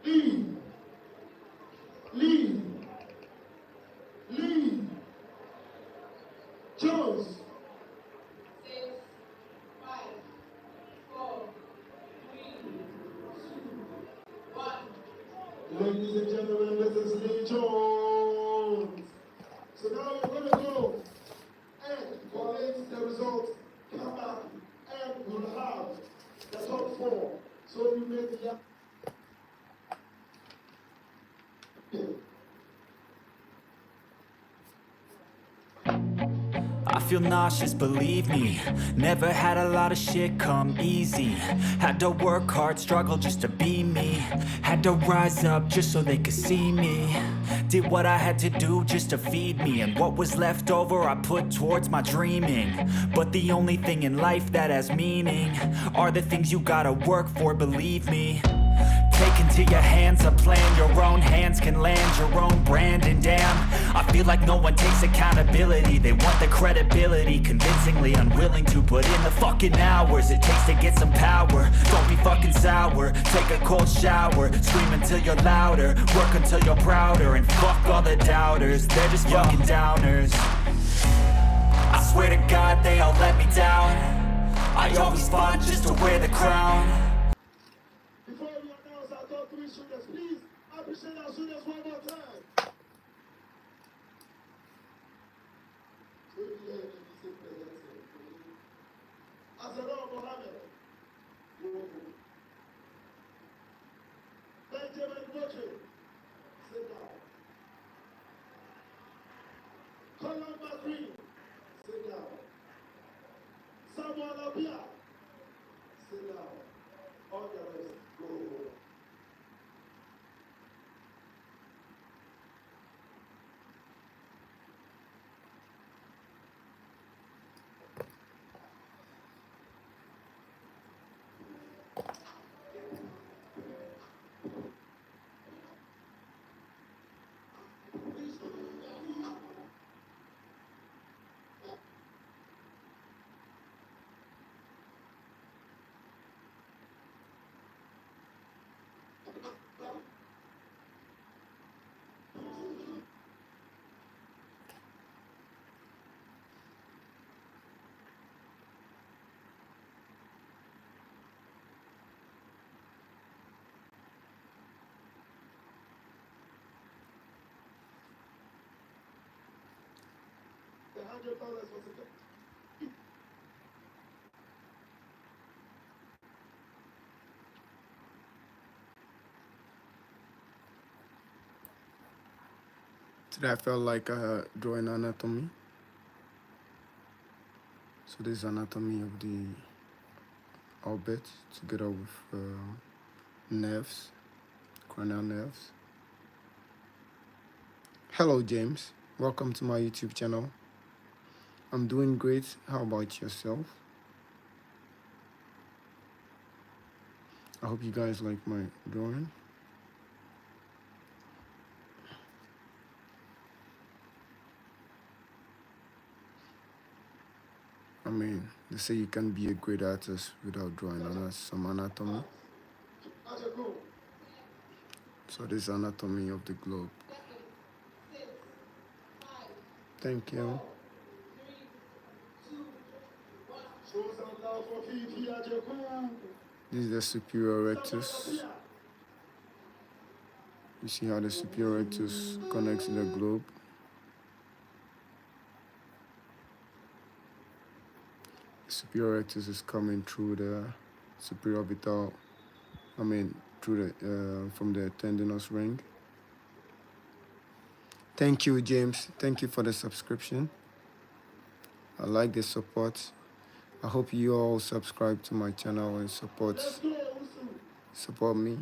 Lead. Lead. Lead. Jones. 6, 5, 4, 3, 2, 1. Ladies and gentlemen, this is Lee Jones. So now we're going to go and collect the results, come back, and we'll have the top 4. So you may be I feel nauseous, believe me. Never had a lot of shit come easy. Had to work hard, struggle just to be me. Had to rise up just so they could see me. Did what I had to do just to feed me. And what was left over I put towards my dreaming. But the only thing in life that has meaning are the things you gotta work for, believe me. Take into your hands a plan, your own hands can land your own brand. And damn, I feel like no one takes accountability. They want the credibility, convincingly unwilling to put in the fucking hours it takes to get some power. Don't be fucking sour, take a cold shower, scream until you're louder, work until you're prouder. And fuck all the doubters, they're just fucking downers. I swear to God they all let me down. I always fought just to wear the crown. Before we announce our top 3 shooters, please appreciate our shooters one more time. Azarov Mohammed. Benjamin Butcher. Sit down. Colin McGreen. Sit down. Samuel Abia. Sit down. All the rest, go. The $100 was a Today I felt like drawing anatomy. So this is anatomy of the orbit together with nerves, cranial nerves. Hello James, welcome to my YouTube channel. I'm doing great. How about yourself? I hope you guys like my drawing. I mean, they say you can be a great artist without drawing on us some anatomy. So this is anatomy of the globe. Thank you. This is the superior rectus. You see how the superior rectus connects to the globe. The superior rectus is coming through the superior orbital, through the from the tendinous ring. Thank you, James. Thank you for the subscription. I like the support. I hope you all subscribe to my channel and support me.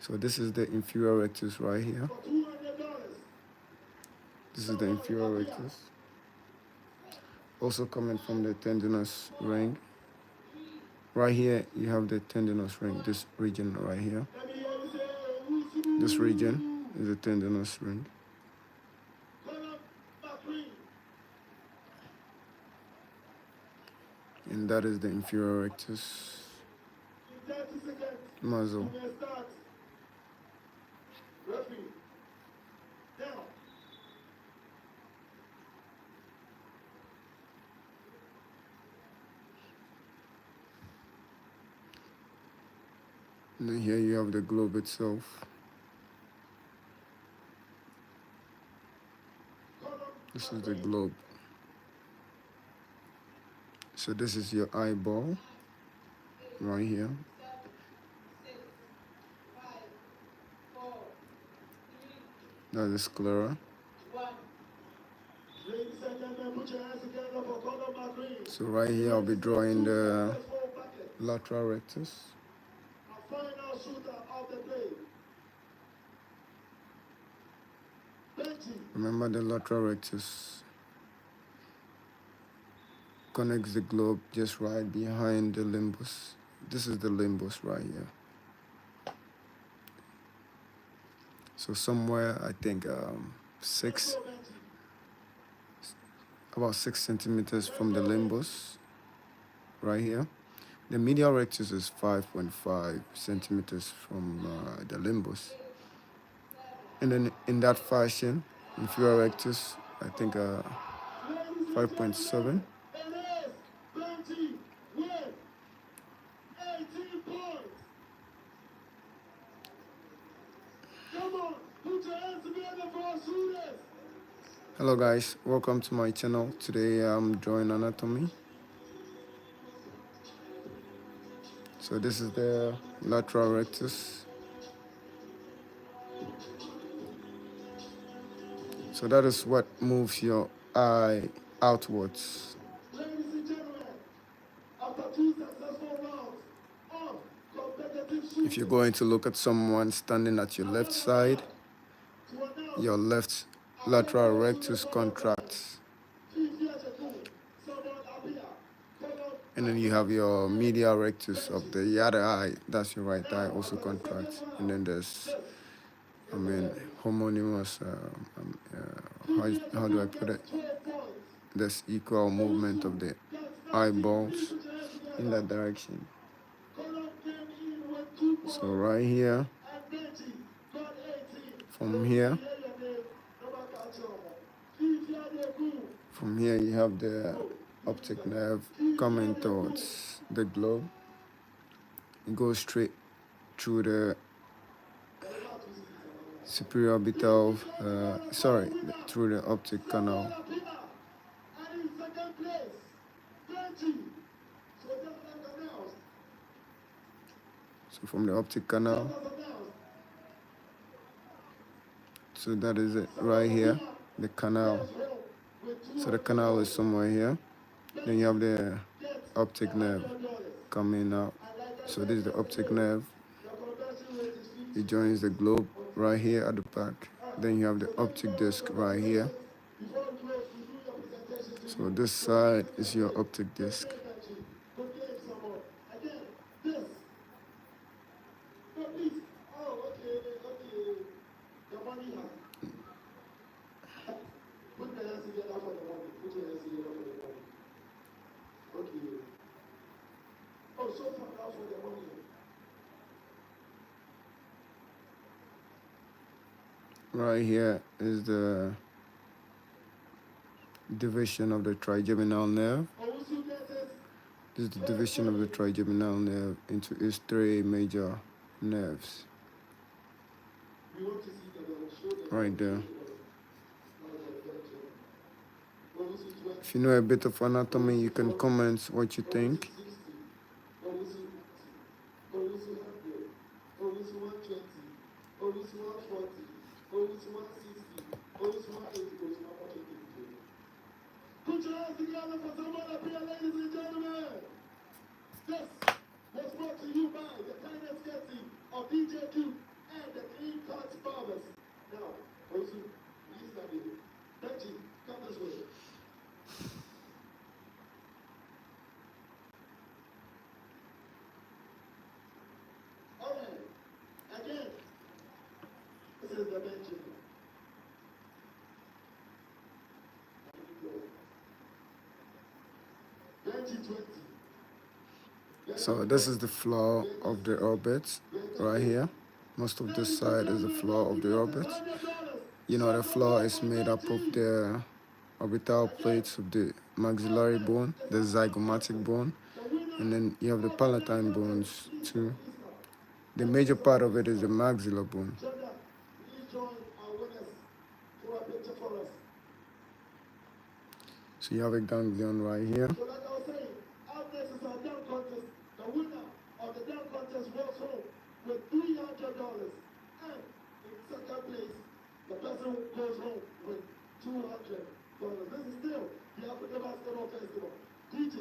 So this is the inferior rectus right here. This is the inferior rectus. Also coming from the tendinous ring. Right here, you have the tendinous ring, this region right here. This region is the tendinous ring. And that is the inferior rectus muscle. Referee. Down. And then here you have the globe itself. This is the globe. So this is your eyeball right here. 6, 5, 4, 3, That is sclera. 1. Ladies and gentlemen, put your hands together for Conor McGreen. So right here I'll be drawing the lateral rectus. A final shooter of the day. Benji. Remember, the lateral rectus connects the globe just right behind the limbus. This is the limbus right here. So somewhere, I think about 6 centimeters from the limbus right here. The medial rectus is 5.5 centimeters from the limbus. And then in that fashion, inferior rectus, I think 5.7. It is Benji with 18 points. Come on, put your hands together for our shooters. Hello guys, welcome to my channel. Today I'm drawing anatomy. So this is the lateral rectus. So that is what moves your eye outwards. Ladies and gentlemen, after 2 successful rounds of competitive shooting, If you're going to look at someone standing at your left side, your left lateral rectus contracts. And then you have your medial rectus of the other eye, that's your right eye, also contracts. And then there's, homonymous, how do I put it? There's equal movement of the eyeballs in that direction. So right here, from here you have the optic nerve coming towards the globe. It goes straight through the superior orbital, through the optic canal. So from the optic canal, so that is it right here, the canal. So the canal is somewhere here. Then you have the optic nerve coming out. So this is the optic nerve. It joins the globe right here at the back. Then you have the optic disc right here. So this side is your optic disc. Right here is the division of the trigeminal nerve. This is the division of the trigeminal nerve into its 3 major nerves. Right there. If you know a bit of anatomy, you can comment what you think. Put your hands together for someone up here, ladies and gentlemen. This was brought to you by the finance courtesy of DJ Q and the Clean Cuts Barbers. Now, Osu, please stand in. Benji, come this way. All right. Again, this is the Benji. So this is the floor of the orbit right here. Most of this side is the floor of the orbit. You know, the floor is made up of the orbital plates of the maxillary bone, the zygomatic bone, and then you have the palatine bones too. The major part of it is the maxillar bone. So you have a ganglion right here. So like I was saying, our next is our dunk contest. The winner of the dunk contest walks home with $300. And in second place, the person goes home with $200. This is still the African Basketball Festival. DJ.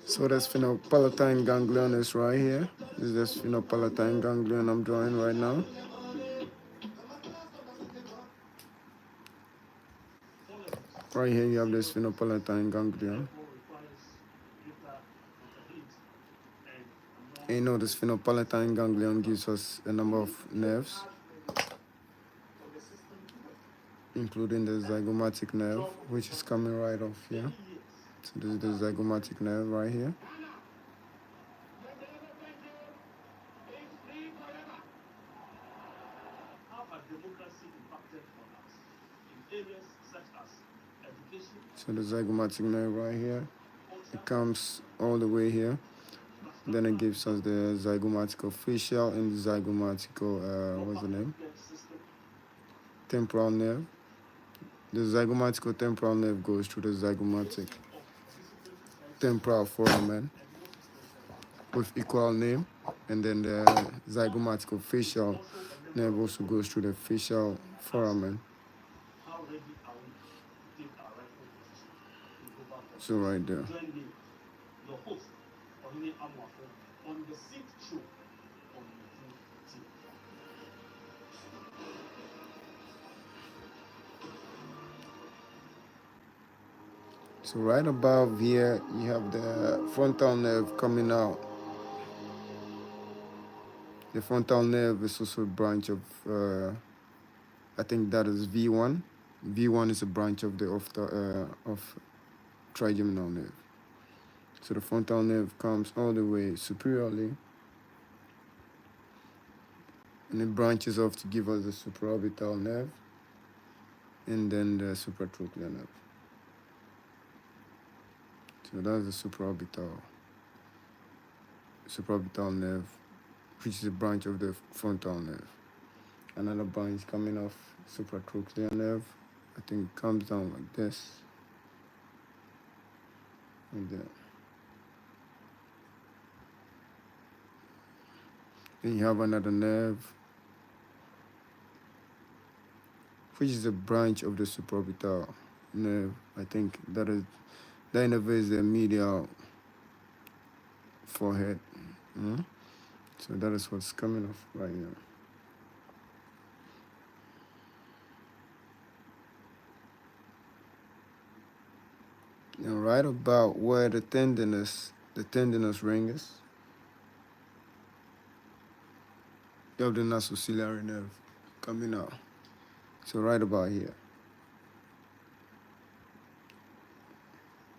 So the sphenopalatine ganglion is right here. This is the sphenopalatine ganglion I'm drawing right now. Right here you have the sphenopalatine ganglion. And you know the sphenopalatine ganglion gives us a number of nerves, including the zygomatic nerve, which is coming right off here. So this is the zygomatic nerve right here. So the zygomatic nerve right here, it comes all the way here. Then it gives us the zygomatical facial and the zygomatical, what's the name? Temporal nerve. The zygomatical temporal nerve goes through the zygomatic temporal foramen with equal name, and then the zygomatical facial nerve also goes through the facial foramen. So right there. So right above here, you have the frontal nerve coming out. The frontal nerve is also a branch of, I think that is V1. V1 is a branch of the of trigeminal nerve. So the frontal nerve comes all the way superiorly, and it branches off to give us the supraorbital nerve, and then the supratrochlear nerve. So that's the supraorbital nerve, which is a branch of the frontal nerve. Another branch coming off supratrochlear nerve, I think it comes down like this. And then you have another nerve, which is a branch of the supraorbital nerve. I think that innervates the medial forehead. So that is what's coming off right here. Now right about where the tendinous ring is, you have the nasociliary nerve coming out. So right about here,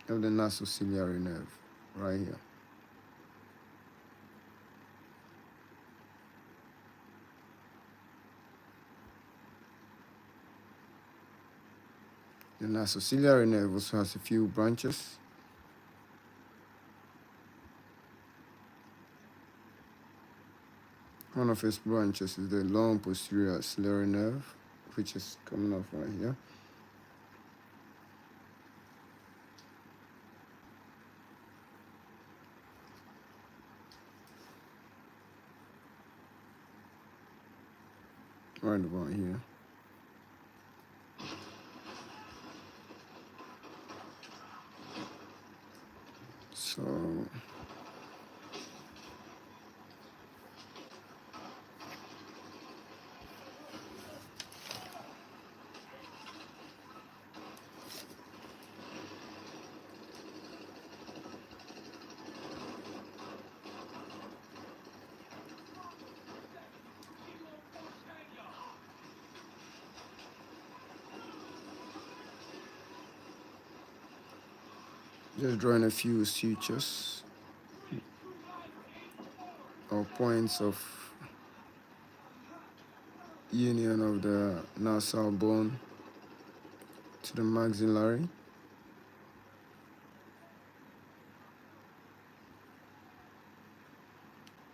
you have the nasociliary nerve right here. The nasociliary nerve also has a few branches. One of its branches is the long posterior ciliary nerve, which is coming off right here. Right about here. So Just drawing a few sutures or points of union of the nasal bone to the maxillary.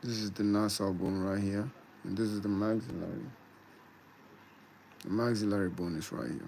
This is the nasal bone right here, and this is the maxillary. The maxillary bone is right here.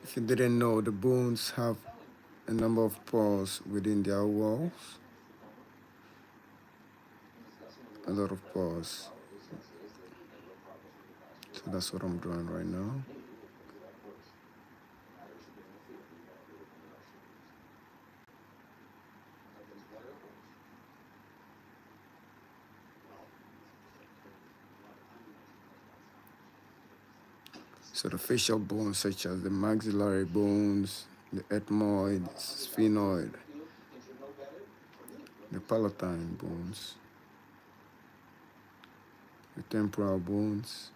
If you didn't know, the bones have a number of pores within their walls. A lot of pores. So that's what I'm drawing right now. So the facial bones such as the maxillary bones, the ethmoid, sphenoid, the palatine bones, the temporal bones,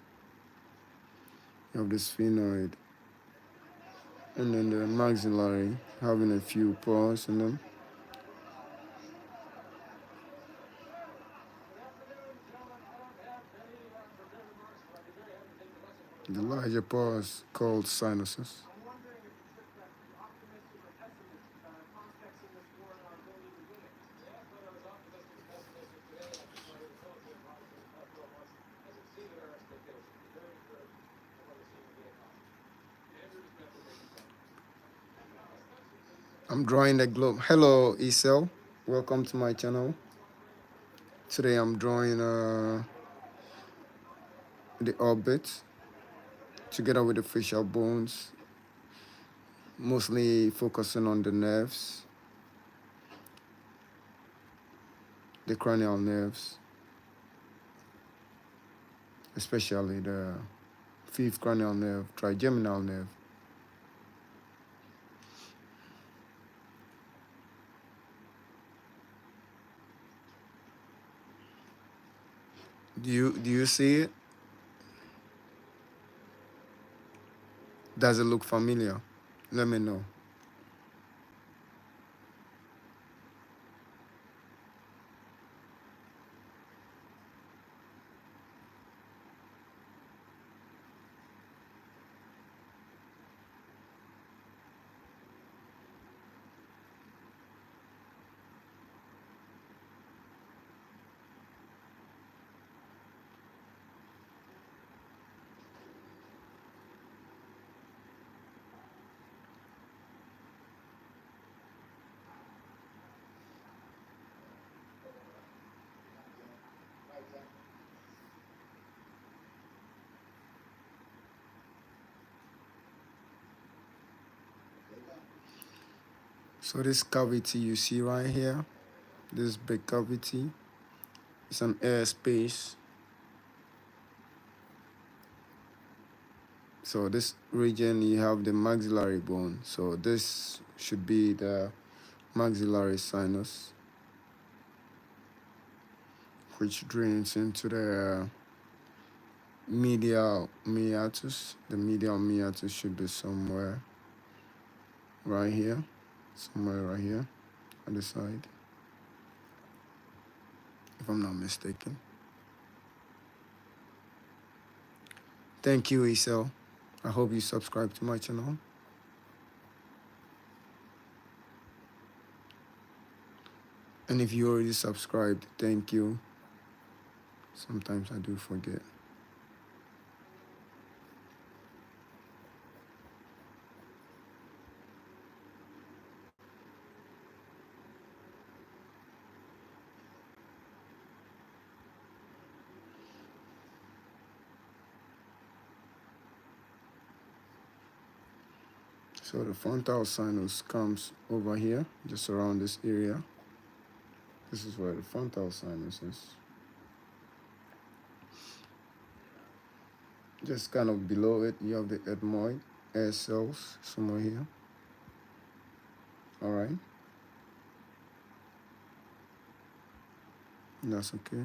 you have the sphenoid, and then the maxillary having a few pores in them. The larger pores called sinuses. I'm drawing the globe. Hello, Isel. Welcome to my channel. Today I'm drawing the orbit together with the facial bones, mostly focusing on the nerves, the cranial nerves, especially the fifth cranial nerve, trigeminal nerve. Do you see it? Does it look familiar? Let me know. So this cavity you see right here, this big cavity, is an air space. So this region you have the maxillary bone. So this should be the maxillary sinus, which drains into the medial meatus. The medial meatus should be somewhere right here, on the side, if I'm not mistaken. Thank you, Isel. I hope you subscribe to my channel. And if you already subscribed, thank you. Sometimes I do forget. So the frontal sinus comes over here, just around this area. This is where the frontal sinus is. Just kind of below it, you have the ethmoid air cells somewhere here. All right. That's okay.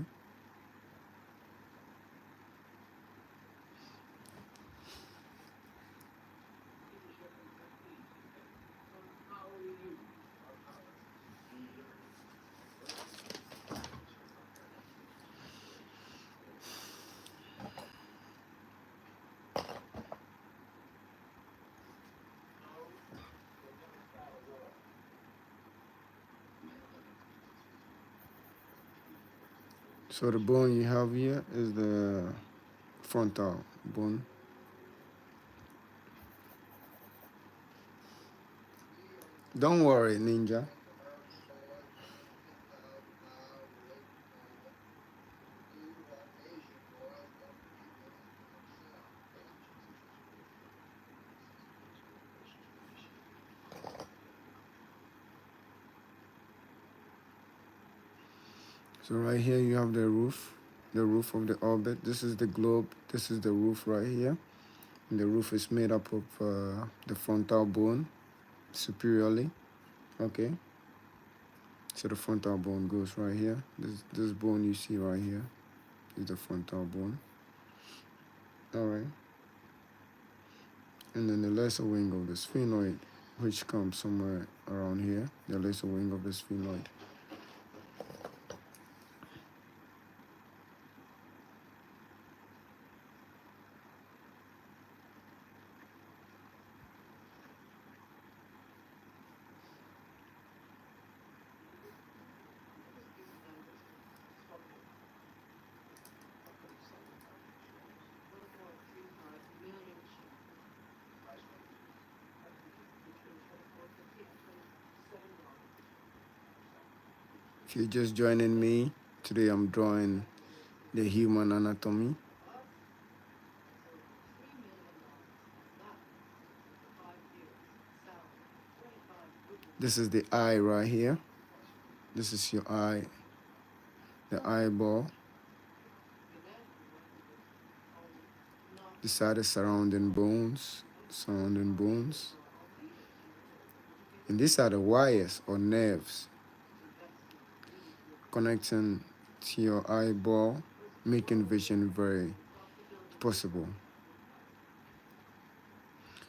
So the bone you have here is the frontal bone. Don't worry, Ninja. So right here you have the roof of the orbit. This is the globe. This is the roof right here. And the roof is made up of the frontal bone superiorly. Okay. So the frontal bone goes right here. This bone you see right here is the frontal bone. All right. And then the lesser wing of the sphenoid, which comes somewhere around here. The lesser wing of the sphenoid. If you're just joining me, today I'm drawing the human anatomy. This is the eye right here. This is your eye, the eyeball. These are the surrounding bones. And these are the wires or nerves connecting to your eyeball, making vision very possible.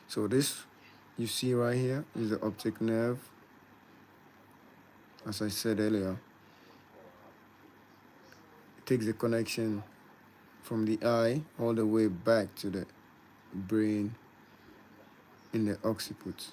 So this you see right here is the optic nerve. As I said earlier, it takes the connection from the eye all the way back to the brain in the occiput.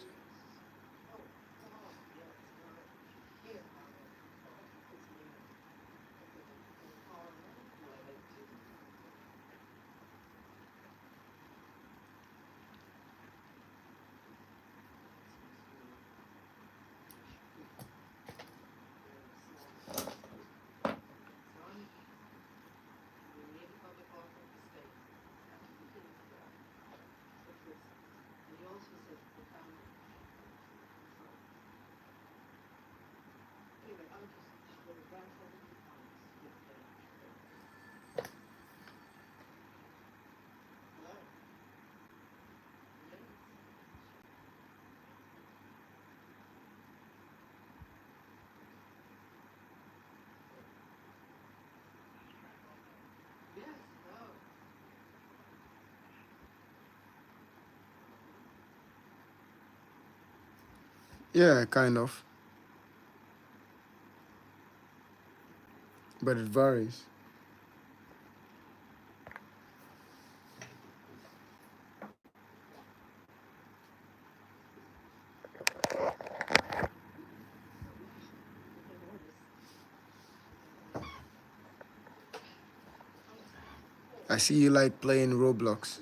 Yeah, kind of. But it varies. I see you like playing Roblox.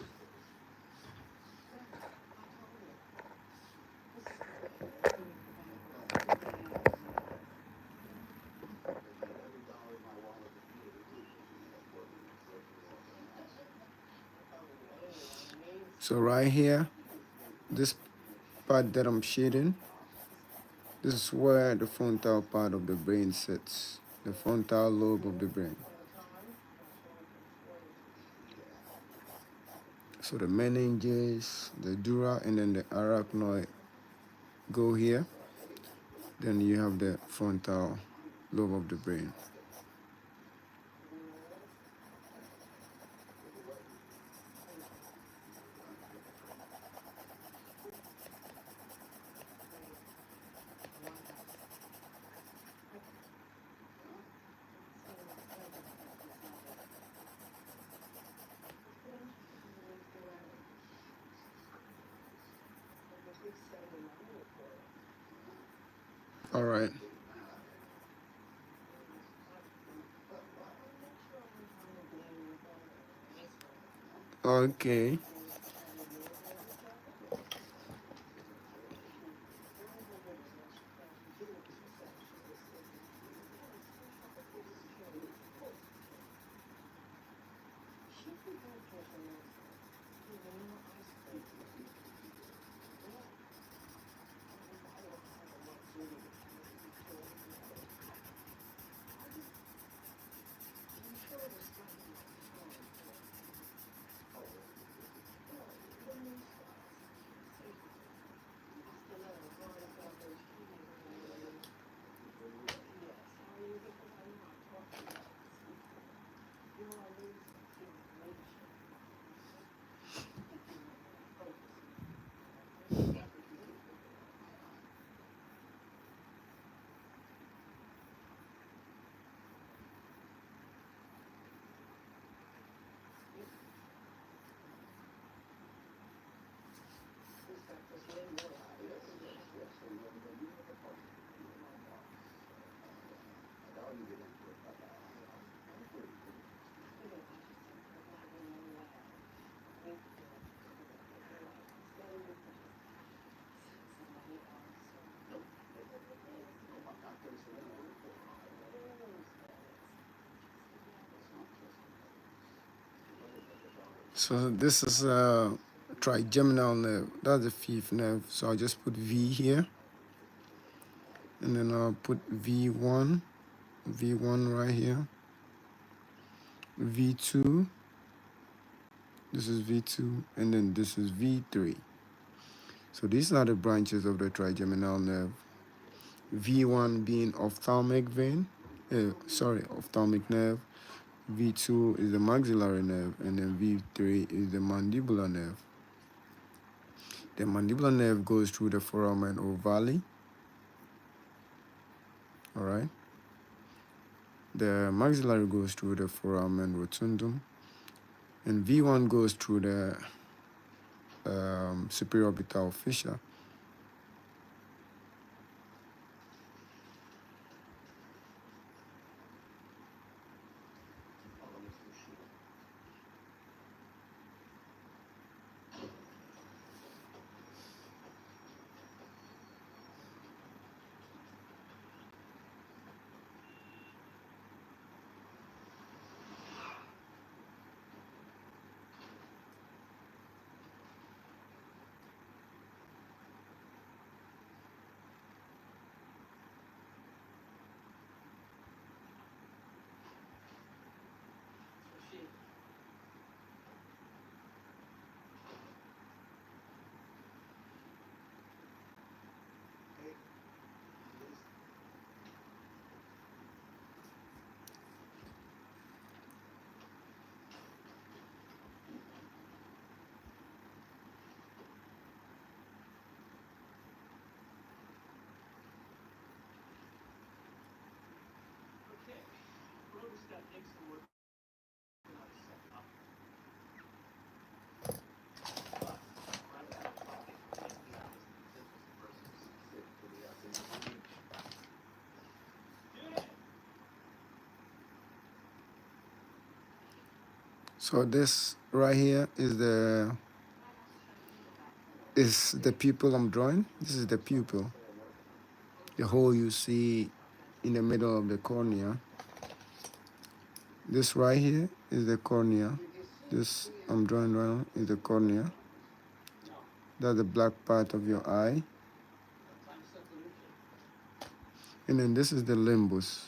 So right here, this part that I'm shading, this is where the frontal part of the brain sits, the frontal lobe of the brain. So the meninges, the dura, and then the arachnoid go here. Then you have the frontal lobe of the brain. All right. Okay. So this is a trigeminal nerve. That's the fifth nerve. So I'll just put V here, and then I'll put V1, V1 right here, V2. This is V2, and then this is V3. So these are the branches of the trigeminal nerve. V1 being ophthalmic vein, ophthalmic nerve. V2 is the maxillary nerve, and then V3 is the mandibular nerve. The mandibular nerve goes through the foramen ovale. All right. The maxillary goes through the foramen rotundum, and V1 goes through the superior orbital fissure. So this right here is the pupil I'm drawing. This is the pupil. The hole you see in the middle of the cornea. This right here is the cornea. This I'm drawing right now is the cornea. That's the black part of your eye. And then this is the limbus.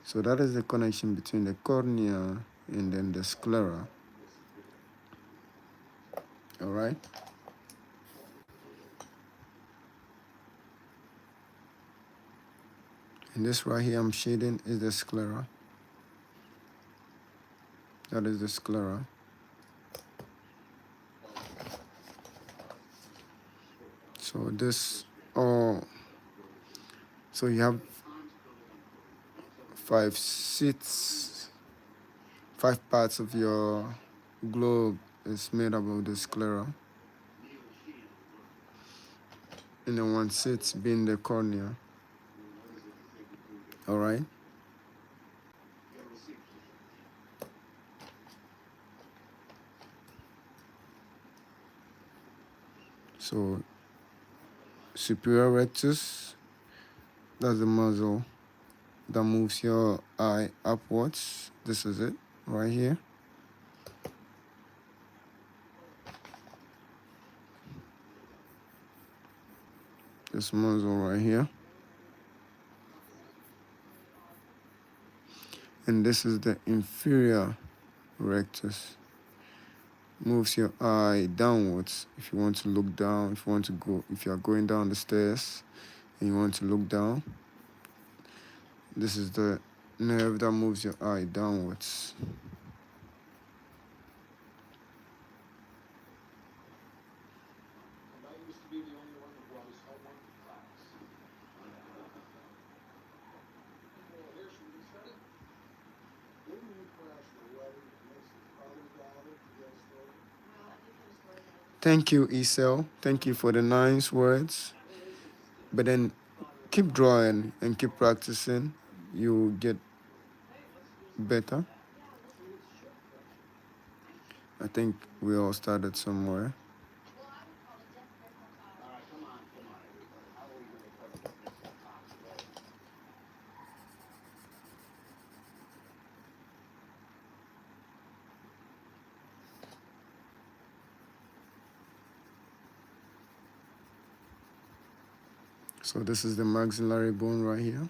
So that is the connection between the cornea and then the sclera. All right. And this right here I'm shading is the sclera. That is the sclera. So this, oh, so you have 5 parts of your globe is made up of the sclera. And then 1/6 being the cornea. All right. So superior rectus, that's the muscle that moves your eye upwards. This is it right here. This muzzle right here. And this is the inferior rectus. Moves your eye downwards if you want to look down, if you are going down the stairs and you want to look down. This is the nerve that moves your eye downwards. Thank you, Isel. Thank you for the nice words. But then keep drawing and keep practicing. You'll get better. I think we all started somewhere. So this is the maxillary bone right here.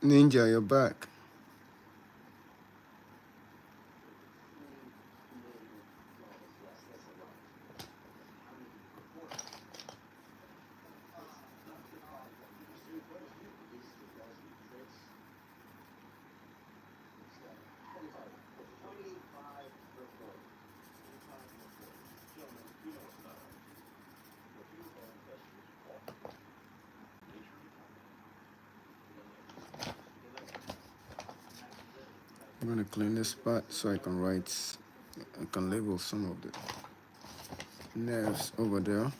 Ninja, you're back. I'm gonna clean this spot so I can label some of the nerves over there.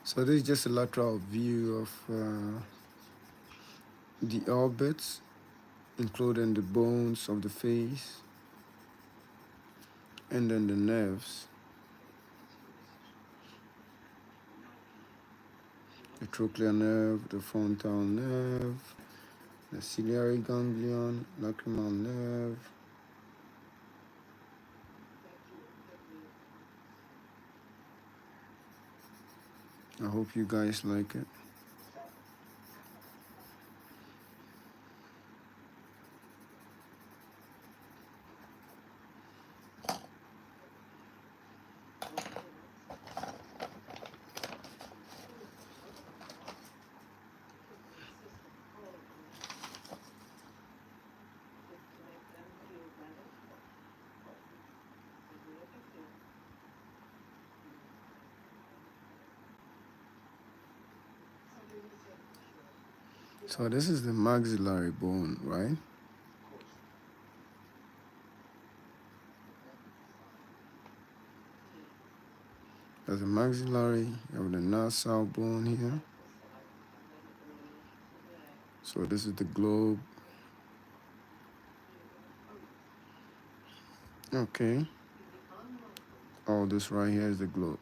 So this is just a lateral view of the orbits, including the bones of the face, and then the nerves. The trochlear nerve, the frontal nerve, the ciliary ganglion, lacrimal nerve. I hope you guys like it. So this is the maxillary bone, right? There's the maxillary, you have the nasal bone here. So this is the globe. Okay. All this right here is the globe.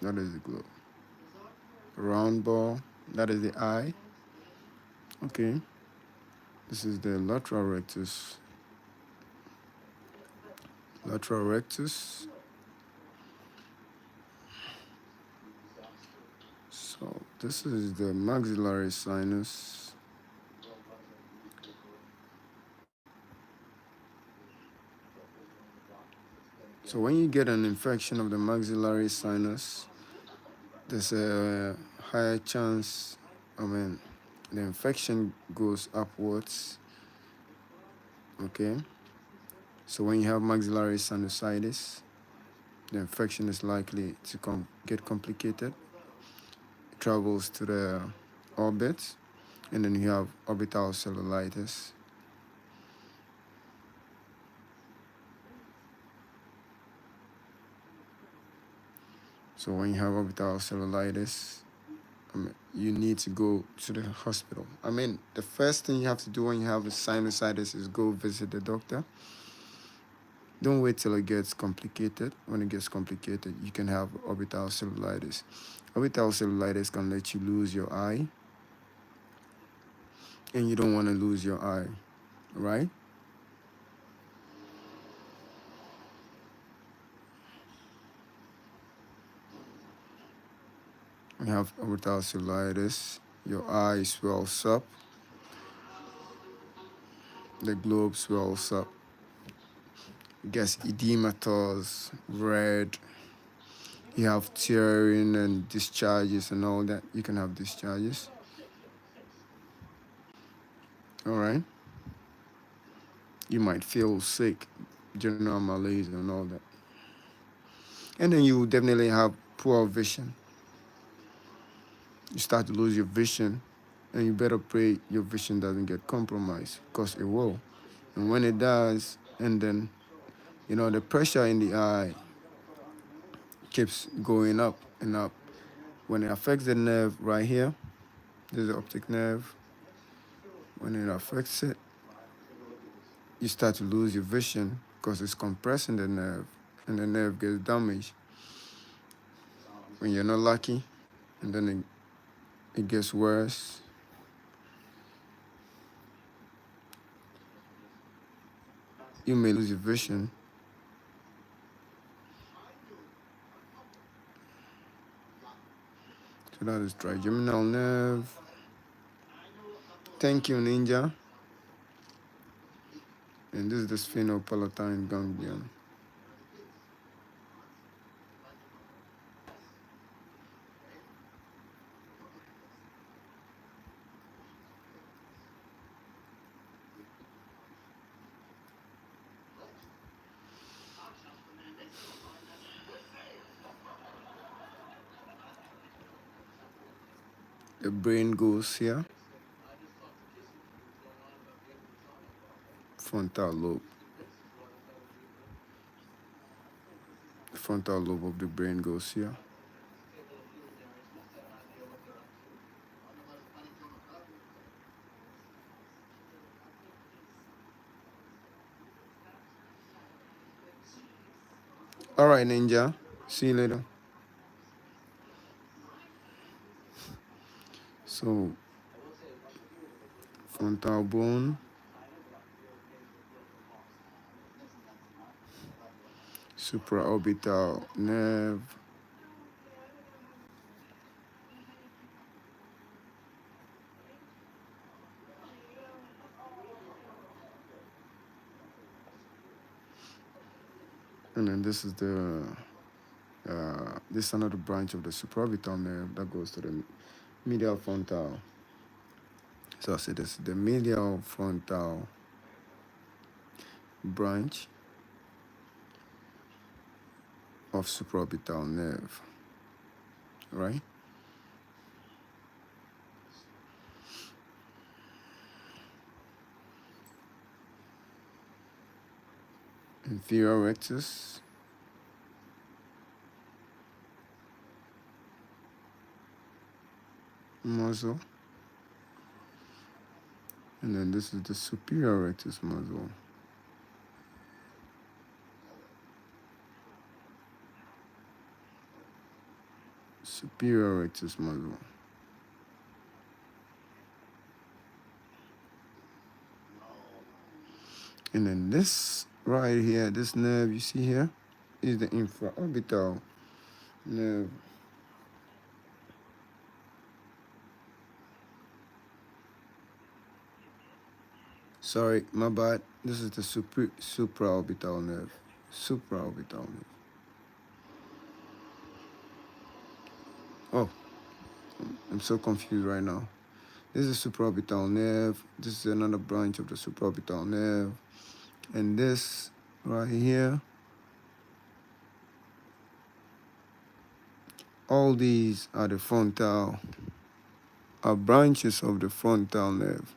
That is the globe. Round ball, that is the eye. Okay. This is the lateral rectus. Lateral rectus. So this is the maxillary sinus. So when you get an infection of the maxillary sinus, there's a higher chance, the infection goes upwards. Okay. So when you have maxillary sinusitis, the infection is likely to get complicated. It travels to the orbit, and then you have orbital cellulitis. So when you have orbital cellulitis, you need to go to the hospital. The first thing you have to do when you have a sinusitis is go visit the doctor. Don't wait till it gets complicated. When it gets complicated, you can have orbital cellulitis. Orbital cellulitis can let you lose your eye, and you don't want to lose your eye, right? When you have orbital cellulitis, your eye swells up, the globe swells up, it gets edematous, red. You have tearing and discharges and all that. You can have discharges. All right. You might feel sick, general malaise and all that. And then you definitely have poor vision. You start to lose your vision, and you better pray your vision doesn't get compromised, because it will. And when it does, and then, the pressure in the eye keeps going up and up. When it affects the nerve right here, there's the optic nerve. When it affects it, you start to lose your vision because it's compressing the nerve, and the nerve gets damaged. When you're not lucky, and then it gets worse. You may lose your vision. So that is trigeminal nerve. Thank you, Ninja. And this is the sphenopalatine ganglion. The brain goes here. Frontal lobe. frontal lobe of the brain goes here. All right, Ninja. See you later. So, frontal bone, supraorbital nerve, and then this is this is another branch of the supraorbital nerve that goes to the medial frontal. So I say this is the medial frontal branch of supraorbital nerve, right? Inferior rectus, muscle, and then this is the superior rectus muscle. Superior rectus muscle. And then this right here, this nerve you see here, is the infraorbital nerve. Sorry, my bad. This is the supraorbital nerve. Supraorbital nerve. Oh, I'm so confused right now. This is supraorbital nerve. This is another branch of the supraorbital nerve. And this right here, all these are the frontal, are branches of the frontal nerve.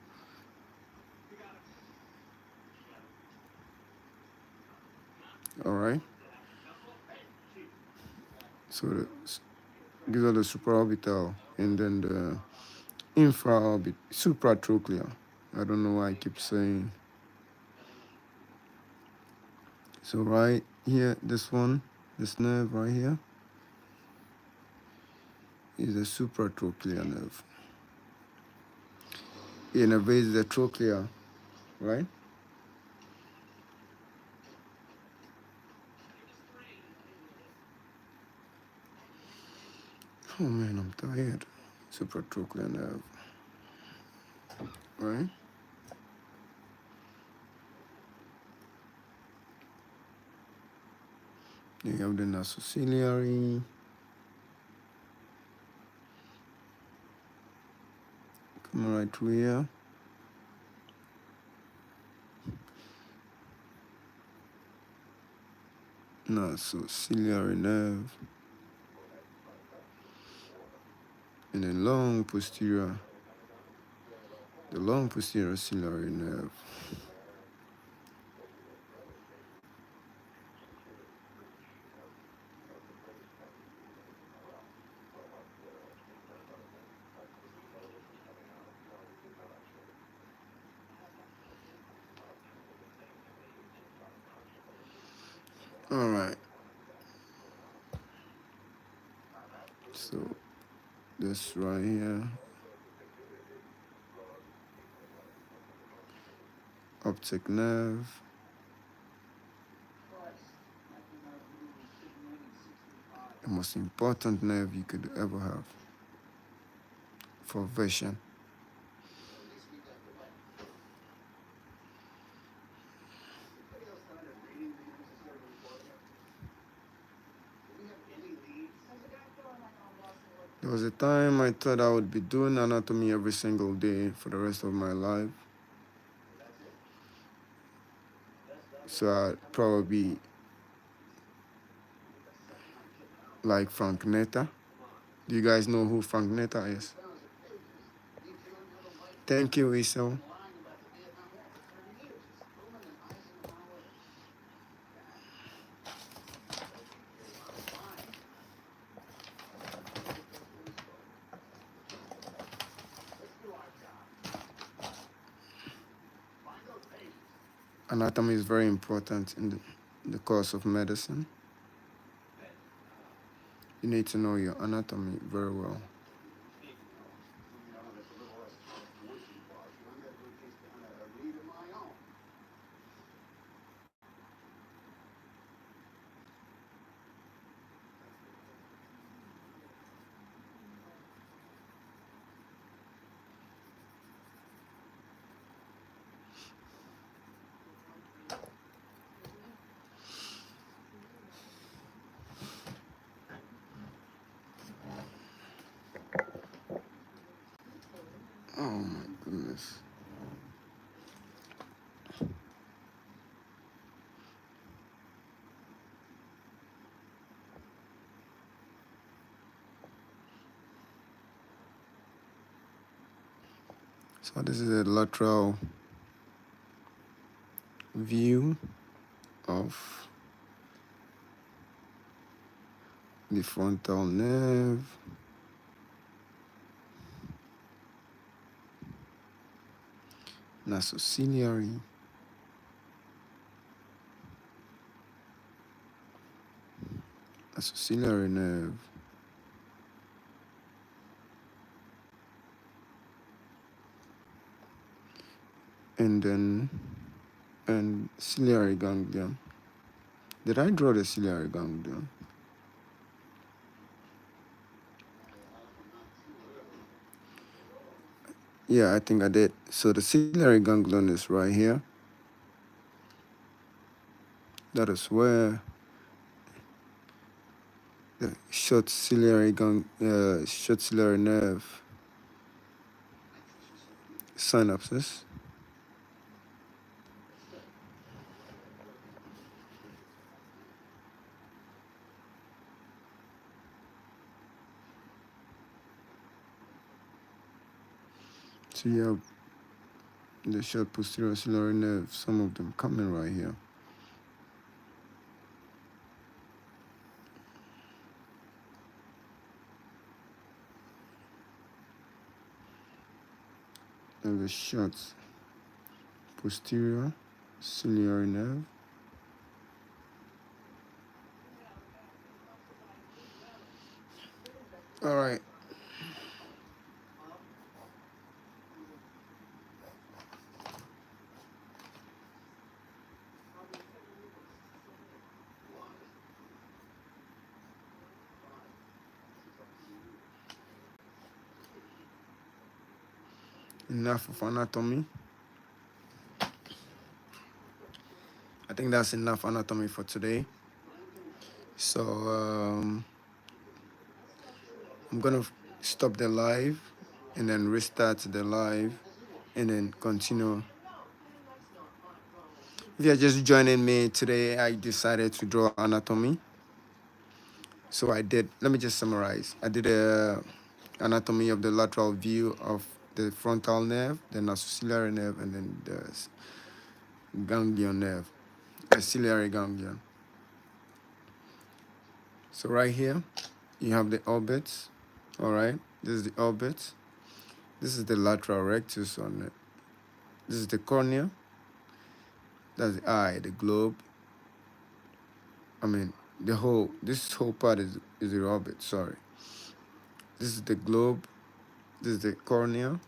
All right. So these are the supraorbital, and then the infraorbital, supratrochlear. I don't know why I keep saying. So right here, this one, this nerve right here, is a supratrochlear nerve. It innervates the trochlea, right? Oh man, I'm tired. Supratrochlear nerve, right? Then you have the nasociliary, coming right through here. Nasociliary nerve. And then long posterior, the long posterior ciliary nerve. All right. So this right here, optic nerve. The most important nerve you could ever have for vision. There was a time I thought I would be doing anatomy every single day for the rest of my life. So I'd probably like Frank Netta. Do you guys know who Frank Netta is? Thank you, Isel. Anatomy is very important in the course of medicine. You need to know your anatomy very well. Oh my goodness. So this is a lateral view of the frontal nerve. Nasociliary. Nasociliary nerve. And ciliary ganglion. Did I draw the ciliary ganglion? Yeah, I think I did. So the ciliary ganglion is right here. That is where the short ciliary nerve synapses. So you have the short posterior ciliary nerve, some of them coming right here. And the short posterior ciliary nerve. All right. Enough of anatomy. I think that's enough anatomy for today. So I'm gonna stop the live and then restart the live and then continue. If you're just joining me today, I decided to draw anatomy. So I did, let me just summarize. I did a anatomy of the lateral view of the frontal nerve, the nasociliary nerve, and then the ganglion nerve, the ciliary ganglion. So right here, you have the orbits. All right, this is the orbit. This is the lateral rectus on it. This is the cornea. That's the eye, the globe. I mean, this whole part is the orbit, sorry. This is the globe. This is the cornea.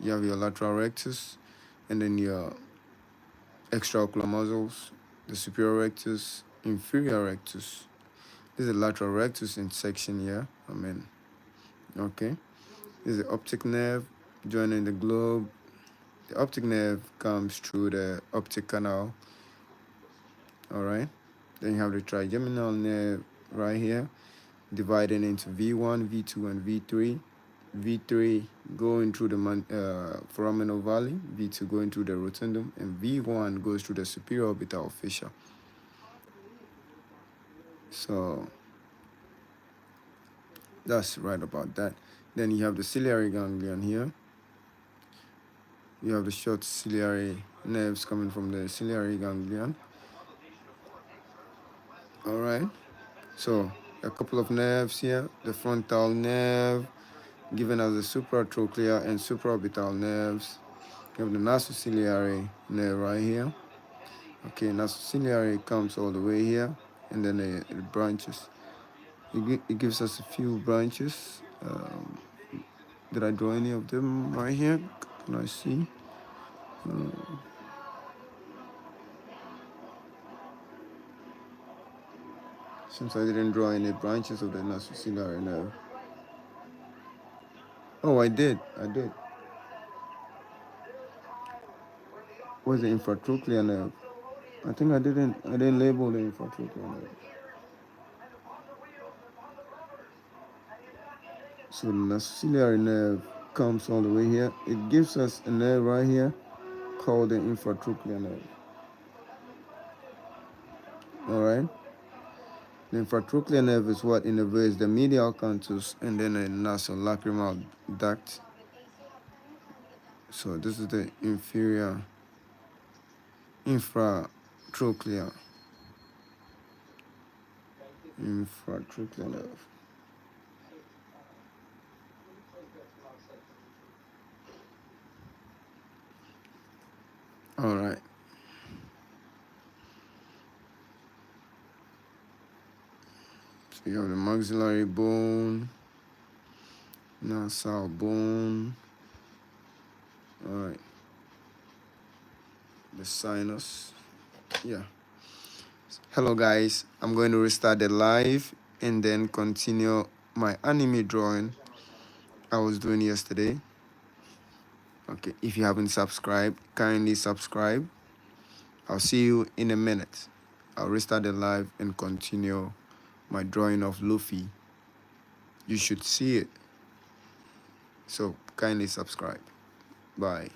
You have your lateral rectus, and then your extraocular muscles, the superior rectus, inferior rectus. This is the lateral rectus in section here. I mean, okay. This is the optic nerve joining the globe. The optic nerve comes through the optic canal. All right. Then you have the trigeminal nerve right here, dividing into V1, V2, and V3. V3 going through the foramen ovale, V2 going through the rotundum, and V1 goes through the superior orbital fissure. So that's right about that. Then you have the ciliary ganglion here. You have the short ciliary nerves coming from the ciliary ganglion. All right. So a couple of nerves here. The frontal nerve, given as the supratrochlear and supraorbital nerves. You have the nasociliary nerve right here. Okay, now ciliary comes all the way here, and then it branches. It gives us a few branches. Did I draw any of them right here? Can I see? Since I didn't draw any branches of the nasociliary nerve. Oh, I did. Where's the infratrochlear nerve? I think I didn't label the infratrochlear nerve. So the nasociliary nerve comes all the way here. It gives us a nerve right here called the infratrochlear nerve. All right. The infratrochlear nerve is what innervates the medial canthus and then the nasolacrimal duct. So this is the inferior infratrochlear nerve. All right. So you have the maxillary bone, nasal bone. All right. The sinus. Yeah. Hello guys. I'm going to restart the live and then continue my anime drawing I was doing yesterday. Okay. If you haven't subscribed, kindly subscribe. I'll see you in a minute. I'll restart the live and continue my drawing of Luffy. You should see it. So kindly subscribe. Bye.